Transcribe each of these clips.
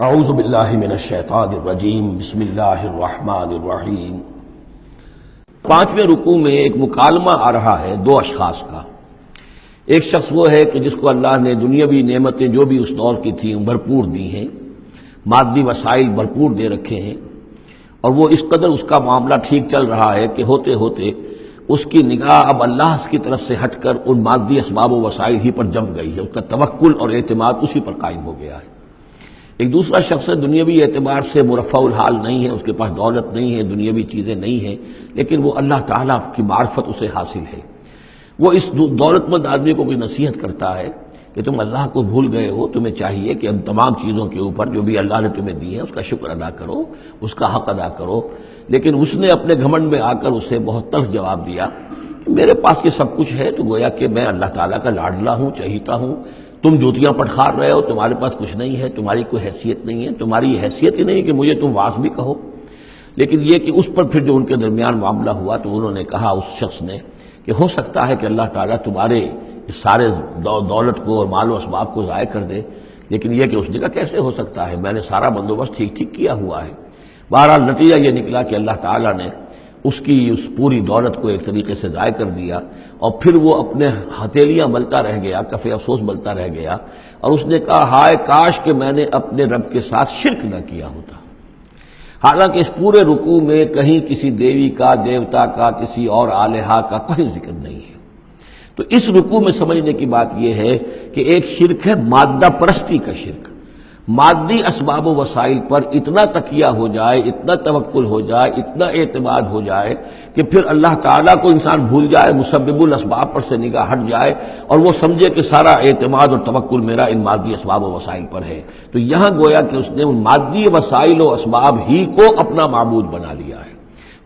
اعوذ باللہ من الشیطان الرجیم بسم اللہ الرحمن الرحیم۔ پانچویں رکوع میں ایک مکالمہ آ رہا ہے دو اشخاص کا۔ ایک شخص وہ ہے کہ جس کو اللہ نے دنیاوی نعمتیں جو بھی اس دور کی تھیں بھرپور دی ہیں، مادی وسائل بھرپور دے رکھے ہیں، اور وہ اس قدر اس کا معاملہ ٹھیک چل رہا ہے کہ ہوتے ہوتے اس کی نگاہ اب اللہ کی طرف سے ہٹ کر ان مادی اسباب و وسائل ہی پر جم گئی ہے، اس کا توکل اور اعتماد اسی پر قائم ہو گیا ہے۔ ایک دوسرا شخص دنیاوی اعتبار سے مرفع الحال نہیں ہے، اس کے پاس دولت نہیں ہے، دنیاوی چیزیں نہیں ہیں، لیکن وہ اللہ تعالیٰ کی معرفت اسے حاصل ہے۔ وہ اس دولت مند آدمی کو کوئی نصیحت کرتا ہے کہ تم اللہ کو بھول گئے ہو، تمہیں چاہیے کہ ان تمام چیزوں کے اوپر جو بھی اللہ نے تمہیں دی ہے اس کا شکر ادا کرو، اس کا حق ادا کرو۔ لیکن اس نے اپنے گھمنڈ میں آ کر اسے بہت تلخ جواب دیا کہ میرے پاس یہ سب کچھ ہے تو گویا کہ میں اللہ تعالیٰ کا لاڈلا ہوں، چہیتا ہوں، تم جوتیاں پٹخار رہے ہو، تمہارے پاس کچھ نہیں ہے، تمہاری کوئی حیثیت نہیں ہے، تمہاری حیثیت ہی نہیں کہ مجھے تم واعظ بھی کہو۔ لیکن یہ کہ اس پر پھر جو ان کے درمیان معاملہ ہوا تو انہوں نے کہا اس شخص نے کہ ہو سکتا ہے کہ اللہ تعالیٰ تمہارے اس سارے دولت کو اور مال و اسباب کو ضائع کر دے، لیکن یہ کہ اس نے کہا کیسے ہو سکتا ہے، میں نے سارا بندوبست ٹھیک کیا ہوا ہے۔ بہرحال نتیجہ یہ نکلا کہ اللہ تعالیٰ نے اس کی اس پوری دولت کو ایک طریقے سے ضائع کر دیا، اور پھر وہ اپنے ہتھیلیاں ملتا رہ گیا، کف افسوس ملتا رہ گیا، اور اس نے کہا ہائے کاش کہ میں نے اپنے رب کے ساتھ شرک نہ کیا ہوتا۔ حالانکہ اس پورے رکوع میں کہیں کسی دیوی کا، دیوتا کا، کسی اور الہہ کا کوئی ذکر نہیں ہے۔ تو اس رکوع میں سمجھنے کی بات یہ ہے کہ ایک شرک ہے مادہ پرستی کا شرک، مادی اسباب و وسائل پر اتنا تکیہ ہو جائے، اتنا توکل ہو جائے، اتنا اعتماد ہو جائے کہ پھر اللہ تعالیٰ کو انسان بھول جائے، مسبب الاسباب پر سے نگاہ ہٹ جائے اور وہ سمجھے کہ سارا اعتماد اور توکل میرا ان مادی اسباب و وسائل پر ہے۔ تو یہاں گویا کہ اس نے ان مادی وسائل و اسباب ہی کو اپنا معبود بنا لیا ہے۔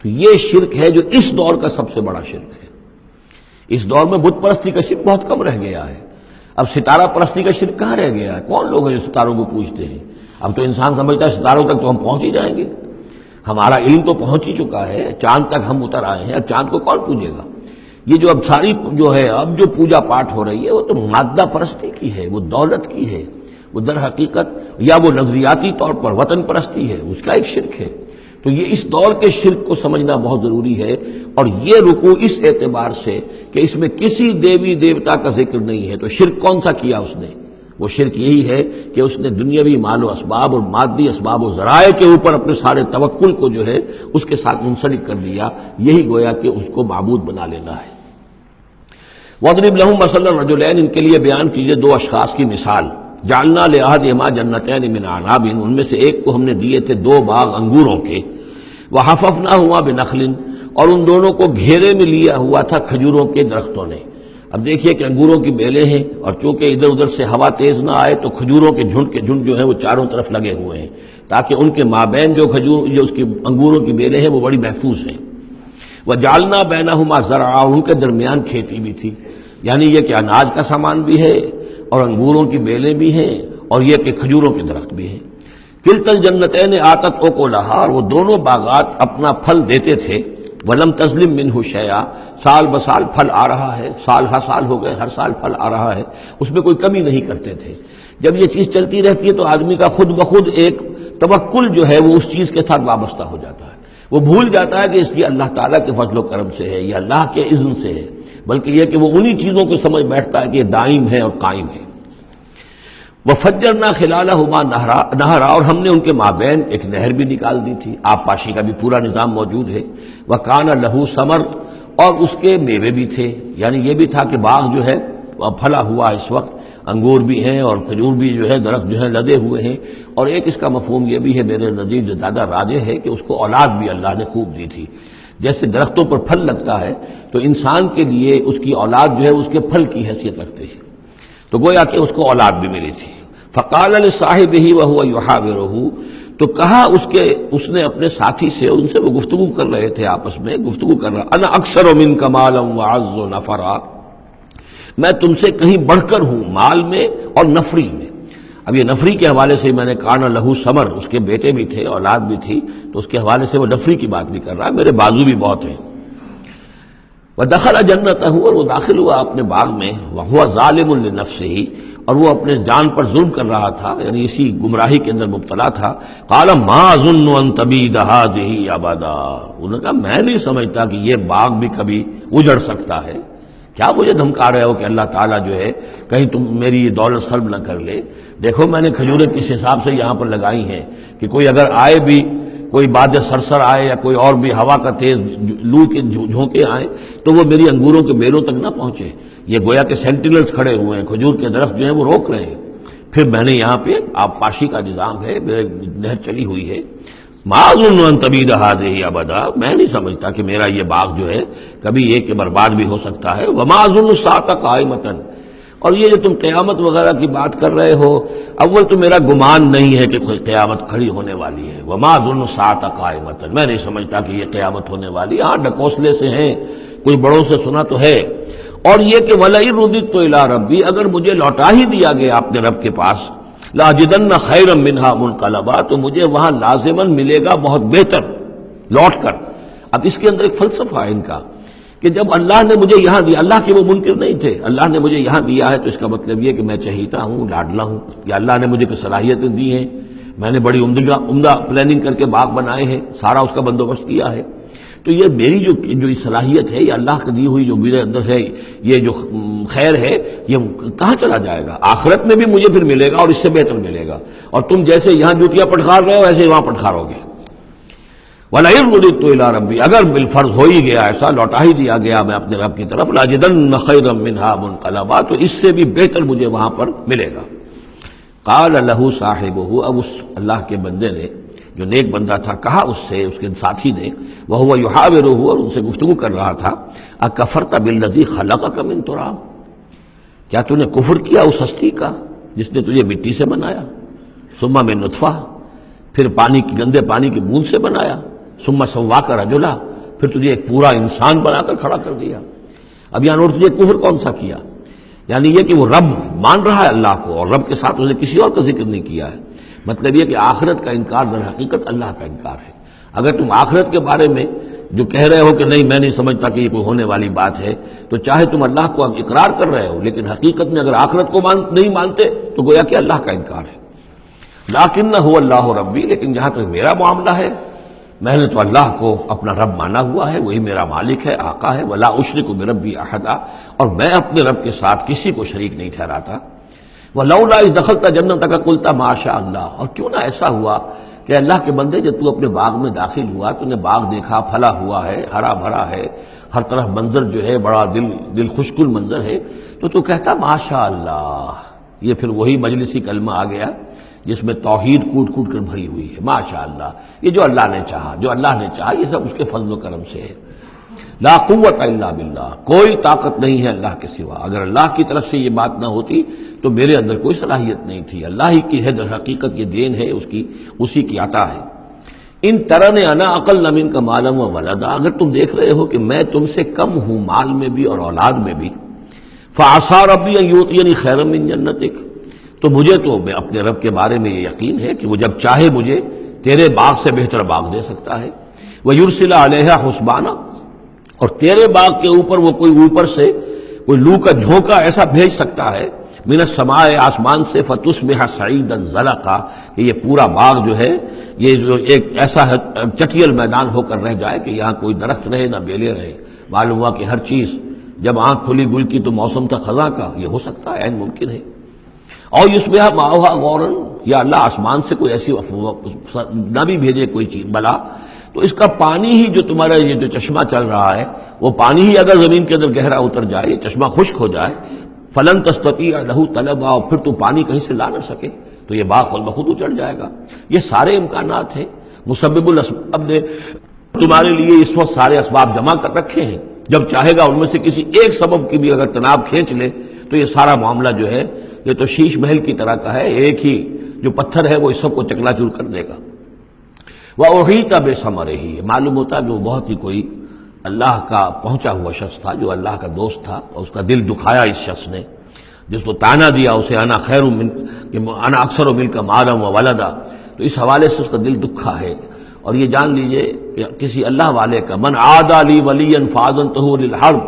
تو یہ شرک ہے جو اس دور کا سب سے بڑا شرک ہے۔ اس دور میں بت پرستی کا شرک بہت کم رہ گیا ہے، اب ستارہ پرستی کا شرک کہاں رہ گیا ہے؟ کون لوگ ہیں جو ستاروں کو پوجتے ہیں؟ اب تو انسان سمجھتا ہے ستاروں تک تو ہم پہنچ ہی جائیں گے، ہمارا علم تو پہنچ ہی چکا ہے، چاند تک ہم اتر آئے ہیں، اب چاند کو کون پوجے گا؟ یہ جو اب ساری جو ہے اب جو پوجا پاٹ ہو رہی ہے وہ تو مادہ پرستی کی ہے، وہ دولت کی ہے، وہ در حقیقت یا وہ نظریاتی طور پر وطن پرستی ہے، اس کا ایک شرک ہے۔ تو یہ اس دور کے شرک کو سمجھنا بہت ضروری ہے، اور یہ رکوع اس اعتبار سے کہ اس میں کسی دیوی دیوتا کا ذکر نہیں ہے۔ تو شرک کون سا کیا اس نے؟ وہ شرک یہی ہے کہ اس نے دنیاوی مال و اسباب اور مادی اسباب و ذرائع کے اوپر اپنے سارے توکل کو جو ہے اس کے ساتھ منسلک کر دیا، یہی گویا کہ اس کو معبود بنا لینا ہے۔ وَاضْرِبْ لَهُم مَثَلًا رَجُلَيْنِ، ان کے لیے بیان کیجئے دو اشخاص کی مثال۔ جعلنا لأحدهما جنتين من عناب، ان میں سے ایک کو ہم نے دیے تھے دو باغ انگوروں کے، وحففناهما بنخل، اور ان دونوں کو گھیرے میں لیا ہوا تھا کھجوروں کے درختوں نے۔ اب دیکھیے کہ انگوروں کی بیلیں ہیں، اور چونکہ ادھر ادھر سے ہوا تیز نہ آئے تو کھجوروں کے جھنڈ جو ہیں وہ چاروں طرف لگے ہوئے ہیں، تاکہ ان کے مابین جو اس کی انگوروں کی بیلیں ہیں وہ بڑی محفوظ ہیں۔ وجعلنا بینہما زرعا، ان کے درمیان کھیتی بھی تھی، یعنی یہ کہ اناج کا سامان بھی ہے اور انگوروں کی بیلیں بھی ہیں اور یہ کہ کھجوروں کے درخت بھی ہیں۔ کلتا الجنتین آتت اکلہا، اور وہ دونوں باغات اپنا پھل دیتے تھے، ولم تظلم منہ شیئا، سال بسال پھل آ رہا ہے، سال ہر سال ہو گئے، ہر سال پھل آ رہا ہے، اس میں کوئی کمی نہیں کرتے تھے۔ جب یہ چیز چلتی رہتی ہے تو آدمی کا خود بخود ایک توکل جو ہے وہ اس چیز کے ساتھ وابستہ ہو جاتا ہے، وہ بھول جاتا ہے کہ اس کی اللہ تعالیٰ کے فضل و کرم سے ہے یا اللہ کے اذن سے ہے، بلکہ یہ کہ وہ انہی چیزوں کو سمجھ بیٹھتا ہے کہ یہ دائم ہے اور قائم ہے۔ وَفَجَّرْنَا خِلَالَهُمَا نَهْرًا، اور ہم نے ان کے مابین ایک نہر بھی نکال دی تھی، آب پاشی کا بھی پورا نظام موجود ہے۔ وَكَانَ لَهُ ثَمَرٌ، اور اس کے میوے بھی تھے، یعنی یہ بھی تھا کہ باغ جو ہے پھلا ہوا اس وقت، انگور بھی ہیں اور کھجور بھی جو ہے درخت جو ہے لدے ہوئے ہیں۔ اور ایک اس کا مفہوم یہ بھی ہے میرے نزدیک جو زیادہ راجح ہے کہ اس کو اولاد بھی اللہ نے خوب دی تھی۔ جیسے درختوں پر پھل لگتا ہے تو انسان کے لیے اس کی اولاد جو ہے اس کے پھل کی حیثیت رکھتے ہیں، تو گویا کہ اس کو اولاد بھی ملی تھی۔ فقال لصاحبہ وہو یحاورہ، تو کہا اس نے اپنے ساتھی سے، ان سے وہ گفتگو کر رہے تھے، آپس میں گفتگو کر رہا، انا اکثر منک مالا واعز نفرا، میں تم سے کہیں بڑھ کر ہوں مال میں اور نفری میں۔ اب یہ نفری کے حوالے سے میں نے کان لہو ثمر، اس کے بیٹے بھی تھے، اولاد بھی تھی، تو اس کے حوالے سے وہ نفری کی بات بھی کر رہا ہے، میرے بازو بھی بہت ہیں۔ وَدَخَلَ جَنَّتَهُ، اور وہ داخل ہوا اپنے باغ میں، وَهُوَ ظَالِمٌ لِنَفْسِهِ، اور وہ اپنے جان پر ظلم کر رہا تھا، یعنی اسی گمراہی کے اندر مبتلا تھا. قال ما اظن ان تبید هذه ابدا، انہوں نے کہا میں نہیں سمجھتا کہ یہ باغ بھی کبھی اجڑ سکتا ہے. کیا مجھے دھمکا رہے ہو کہ اللہ تعالیٰ جو ہے کہیں تم میری یہ دولت سلب نہ کر لے؟ دیکھو میں نے کھجوریں کس حساب سے یہاں پر لگائی ہیں کہ کوئی اگر آئے بھی، کوئی باد سرسر آئے یا کوئی اور بھی ہوا کا تیز لو کے جھونکے آئیں تو وہ میری انگوروں کے بیلوں تک نہ پہنچے. یہ گویا کہ سینٹینلز کھڑے ہوئے ہیں، کھجور کے درخت جو ہیں وہ روک رہے ہیں. پھر میں نے یہاں پہ آبپاشی کا نظام ہے، نہر چلی ہوئی ہے. ما اظن ان تبید هذه ابدا، میں نہیں سمجھتا کہ میرا یہ باغ جو ہے کبھی ایک کے برباد بھی ہو سکتا ہے. وما اظن الساعة قائمة، اور یہ جو تم قیامت وغیرہ کی بات کر رہے ہو، اول تو میرا گمان نہیں ہے کہ کوئی قیامت کھڑی ہونے والی ہے. وما اظن الساعة قائمة، میں نہیں سمجھتا کہ یہ قیامت ہونے والی. ہاں ڈکوسلے سے ہیں، کچھ بڑوں سے سنا تو ہے. اور یہ کہ وَلَئِن رُدِدتُّ إِلَىٰ رَبِّي، اگر مجھے لوٹا ہی دیا گیا اپنے رب کے پاس، لَأَجِدَنَّ خَيْرًا مِّنْهَا مُنْقَلَبًا، تو مجھے وہاں لازماً ملے گا بہت بہتر لوٹ کر. اب اس کے اندر ایک فلسفہ ہے ان کا کہ جب اللہ نے مجھے یہاں دیا، اللہ کے وہ منکر نہیں تھے، اللہ نے مجھے یہاں دیا ہے تو اس کا مطلب یہ کہ میں چہیتا ہوں، لاڈلا ہوں، یا اللہ نے مجھے کچھ صلاحیتیں دی ہیں، میں نے بڑی عمدہ پلاننگ کر کے باغ بنائے ہیں، سارا اس کا بندوبست کیا ہے. تو یہ میری جو صلاحیت ہے، یہ اللہ کی دی ہوئی جو میرے اندر ہے، یہ جو خیر ہے، یہ کہاں چلا جائے گا؟ آخرت میں بھی مجھے پھر ملے گا اور اس سے بہتر ملے گا. اور تم جیسے یہاں جوتیاں پٹخار رہے ہو ایسے ہی وہاں پٹخارو گے. وَلَئِن رُدِدتُّ إِلَىٰ رَبِّي، اگر بالفرض ہو ہی گیا ایسا، لوٹا ہی دیا گیا میں اپنے رب کی طرف، لَأَجِدَنَّ خَيْرًا مِّنْهَا مُنْقَلَبًا، تو اس سے بھی بہتر مجھے وہاں پر ملے گا. قَالَ لَهُ صَاحِبُهُ، اب اس اللہ کے بندے نے جو نیک بندہ تھا کہا اس سے، اس کے ساتھی نے، وَهُوَ يُحَاوِرُهُ، اور ان سے گفتگو کر رہا تھا، أَكَفَرْتَ بِالَّذِي خَلَقَكَ مِن تُرَابٍ، کیا تو نے کفر کیا اس ہستی کا جس نے تجھے مٹی سے بنایا، ثم من نطفہ، پھر پانی کی گندے پانی کی بوند سے بنایا، ثم سواک رجلا، پھر تجھے ایک پورا انسان بنا کر کھڑا کر دیا. اب یہاں اور تجھے کفر کون سا کیا؟ یعنی یہ کہ وہ رب مان رہا ہے اللہ کو، اور رب کے ساتھ اس نے کسی اور کا ذکر نہیں کیا ہے. مطلب یہ کہ آخرت کا انکار در حقیقت اللہ کا انکار ہے. اگر تم آخرت کے بارے میں جو کہہ رہے ہو کہ نہیں میں نہیں سمجھتا کہ یہ کوئی ہونے والی بات ہے، تو چاہے تم اللہ کو اقرار کر رہے ہو لیکن حقیقت میں اگر آخرت کو نہیں مانتے تو گویا کہ اللہ کا انکار ہے. لَٰكِنَّ هُوَ اللَّهُ رَبِّي، لیکن جہاں تک میرا معاملہ ہے میں نے تو اللہ کو اپنا رب مانا ہوا ہے، وہی میرا مالک ہے، آقا ہے. وَلَا أُشْرِكُ بِرَبِّي أَحَدًا، اور میں اپنے رب کے ساتھ کسی کو شریک نہیں ٹھہراتا. وَلَوْلَا إِذْ دَخَلْتَ جَنَّتَكَ قُلْتَ مَا شَاءَ اللَّهُ، اور کیوں نہ ایسا ہوا کہ اللہ کے بندے جب تو اپنے باغ میں داخل ہوا، تو نے باغ دیکھا پھلا ہوا ہے، ہرا بھرا ہے، ہر طرف منظر جو ہے بڑا دل خوشکن منظر ہے، تو کہتا ما شاء اللہ. یہ پھر وہی مجلسی کلمہ آ گیا جس میں توحید کوٹ کوٹ کر بھری ہوئی ہے. ما شاء اللہ، یہ جو اللہ نے چاہا، جو اللہ نے چاہا، یہ سب اس کے فضل و کرم سے ہے. لا قوت الا باللہ، کوئی طاقت نہیں ہے اللہ کے سوا. اگر اللہ کی طرف سے یہ بات نہ ہوتی تو میرے اندر کوئی صلاحیت نہیں تھی. اللہ ہی کی ہے در حقیقت، یہ دین ہے اس کی، اسی کی عطا ہے. ان ترن انا اقل منک مالا و ولدا، اگر تم دیکھ رہے ہو کہ میں تم سے کم ہوں مال میں بھی اور اولاد میں بھی، فعسى ربی ان یؤتینی خیرا من جنتک، تو مجھے تو اپنے رب کے بارے میں یہ یقین ہے کہ وہ جب چاہے مجھے تیرے باغ سے بہتر باغ دے سکتا ہے. وَيُرْسِلَ عَلَيْهَا حُسْبَانًا، اور تیرے باغ کے اوپر وہ کوئی اوپر سے کوئی لو کا جھونکا ایسا بھیج سکتا ہے، من السماء، آسمان سے، فَتُصْبِحَ صَعِيدًا زَلَقًا، کہ یہ پورا باغ جو ہے یہ جو ایک ایسا چٹیل میدان ہو کر رہ جائے کہ یہاں کوئی درخت رہے نہ بیلے رہے. معلوم ہوا کہ ہر چیز جب آنکھ کھلی گل کی تو موسم تھا خزاں کا، یہ ہو سکتا ہے، عین ممکن ہے. اور یصبح ماؤہا غوراً، یا اللہ آسمان سے کوئی ایسی نہ بھی بھیجے کوئی چیز بلا، تو اس کا پانی ہی جو تمہارا یہ جو چشمہ چل رہا ہے، وہ پانی ہی اگر زمین کے اندر گہرا اتر جائے، یہ چشمہ خشک ہو جائے، فلن تستطیع لہ طلبا، اور پھر تو پانی کہیں سے لا نہ سکے، تو یہ باغ خود بخود اجڑ جائے گا. یہ سارے امکانات ہیں. مسبب الاسباب نے تمہارے لیے اس وقت سارے اسباب جمع کر رکھے ہیں، جب چاہے گا ان میں سے کسی ایک سبب کی بھی اگر تناب کھینچ لے تو یہ سارا معاملہ جو ہے یہ تو شیش محل کی طرح کا ہے، ایک ہی جو پتھر ہے وہ اس سب کو چکنا چور کر دے گا. وَأُحِيطَ بِثَمَرِهِ، معلوم ہوتا کہ وہ بہت ہی کوئی اللہ کا پہنچا ہوا شخص تھا، جو اللہ کا دوست تھا، اور اس کا دل دکھایا اس شخص نے، جس کو تانا دیا اسے انا خیر من کہ انا اکثر منک مالا و ولدا، تو اس حوالے سے اس کا دل دکھا ہے. اور یہ جان لیجئے کہ کسی اللہ والے کا من عادى لي وليا فاذنته للحرب،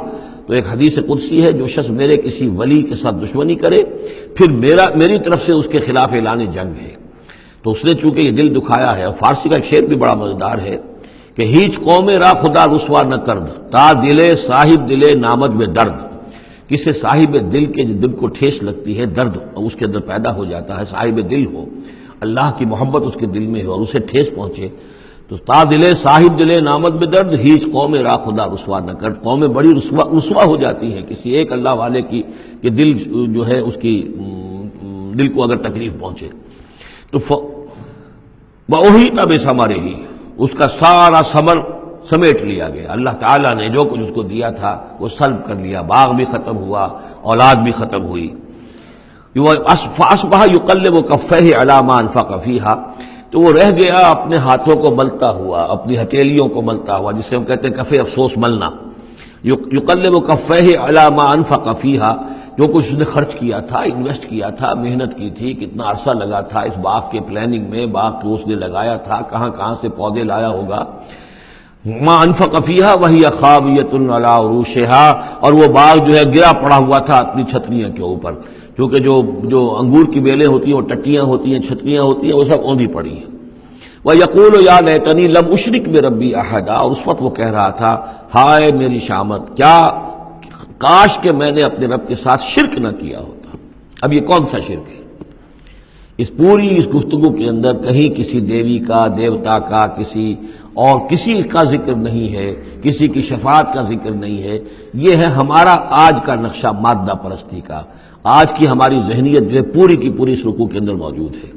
تو ایک حدیث قدسی ہے، جو شخص میرے کسی ولی کے ساتھ دشمنی کرے پھر میری طرف سے اس کے خلاف اعلان جنگ ہے، تو اس نے چونکہ یہ دل دکھایا ہے۔ اور فارسی کا ایک شعر بھی بڑا مزیدار ہے کہ ہیچ قوم را خدا رسوا نہ کرد، تا دلے صاحب دلے نامد میں درد۔ کسی صاحب دل کے دل کو ٹھیس لگتی ہے، درد اس کے اندر پیدا ہو جاتا ہے، صاحب دل ہو، اللہ کی محبت اس کے دل میں ہو اور اسے ٹھیس پہنچے، تو تا دلے صاحب دلے نامد میں درد، ہیچ قوم را خدا رسوا نہ کر۔ قومیں بڑی رسوا ہو جاتی ہیں کسی ایک اللہ والے کی کہ دل جو ہے اس کی دل کو اگر تکلیف پہنچے تو وہی تب ثمرہ ہی، اس کا سارا ثمر سمیٹ لیا گیا۔ اللہ تعالیٰ نے جو کچھ اس کو دیا تھا وہ سلب کر لیا، باغ بھی ختم ہوا، اولاد بھی ختم ہوئی۔ فَأَصْبَحَ يُقَلِّبُ كَفَّيْهِ عَلَىٰ مَا أَنفَقَ فِيهَا، تو وہ رہ گیا اپنے ہاتھوں کو ملتا ہوا، اپنی ہتھیلیوں کو ملتا ہوا، جسے ہم کہتے ہیں کفِ افسوس ملنا۔ یقلب کفیہ علی ما انفق فیہا، جو کچھ اس نے خرچ کیا تھا، انویسٹ کیا تھا، محنت کی تھی، کتنا عرصہ لگا تھا اس باغ کے پلاننگ میں، باغ کو اس نے لگایا تھا، کہاں کہاں سے پودے لایا ہوگا۔ ما انفق فیہا وہی خاویۃ علی عروشہا، اور وہ باغ جو ہے گرا پڑا ہوا تھا اپنی چھتریاں کے اوپر، کیونکہ جو انگور کی بیلیں ہوتی ہیں، وہ ٹٹیاں ہوتی ہیں، چھتریاں ہوتی ہیں، وہ سب اوندھی پڑی ہیں۔ وَيَقُولُ يَا لَيْتَنِي لَمْ أُشْرِكْ بِرَبِّي أَحَدًا، اور اس وقت وہ کہہ رہا تھا ہائے میری شامت، کیا کاش کہ میں نے اپنے رب کے ساتھ شرک نہ کیا ہوتا۔ اب یہ کون سا شرک ہے؟ اس پوری اس گفتگو کے اندر کہیں کسی دیوی کا، دیوتا کا، کسی کا ذکر نہیں ہے، کسی کی شفاعت کا ذکر نہیں ہے۔ یہ ہے ہمارا آج کا نقشہ مادہ پرستی کا، آج کی ہماری ذہنیت جو ہے پوری کی پوری اس رکوع کے اندر موجود ہے۔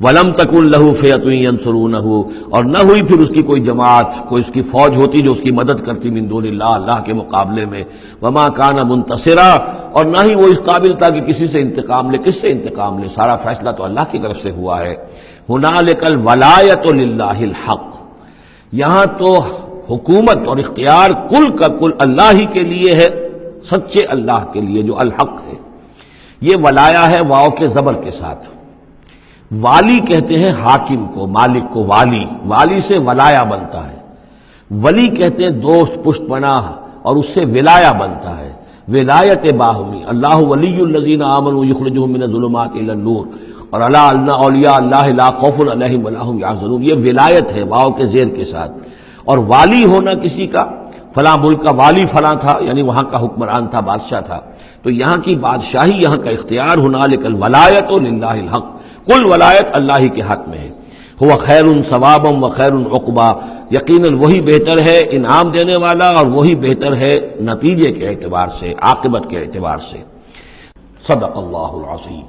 وَلَمْ تَكُنْ لَهُ فِئَةٌ يَنْصُرُونَهُ، اور نہ ہوئی پھر اس کی کوئی جماعت، کوئی اس کی فوج ہوتی جو اس کی مدد کرتی من دون اللہ، اللہ کے مقابلے میں۔ وَمَا كَانَ مُنْتَصِرًا، اور نہ ہی وہ اس قابل تھا کہ کسی سے انتقام لے۔ کس سے انتقام لے؟ سارا فیصلہ تو اللہ کی طرف سے ہوا ہے۔ هُنَالِكَ الْوَلَایَةُ لِلَّهِ الْحَقِّ، یہاں تو حکومت اور اختیار کل کا کل اللہ ہی کے لیے ہے، سچے اللہ کے لیے جو الحق ہے۔ یہ ولایا ہے واو کے زبر کے ساتھ۔ والی کہتے ہیں حاکم کو، مالک کو والی، والی سے ولایا بنتا ہے۔ ولی کہتے ہیں دوست، پشت پناہ، اور اس سے ولایا بنتا ہے، ولایت باہمی۔ اللہ ولی الذین آمنوا یخرجہم من الظلمات الی النور، اور الا ان اولیاء اللہ لا خوف علیہم ولا هم یحزنون، یہ ولایت ہے واو کے زیر کے ساتھ۔ اور والی ہونا کسی کا، فلاں ملک کا والی فلاں تھا، یعنی وہاں کا حکمران تھا، بادشاہ تھا، تو یہاں کی بادشاہی، یہاں کا اختیار، هنالک الولایۃ للہ الحق، کل ولایت اللہ ہی کے حق میں ہے۔ ہوا خیر ثوابا و خیر عقبا، یقیناً وہی بہتر ہے انعام دینے والا، اور وہی بہتر ہے نتیجے کے اعتبار سے، عاقبت کے اعتبار سے۔ صدق اللہ العظیم۔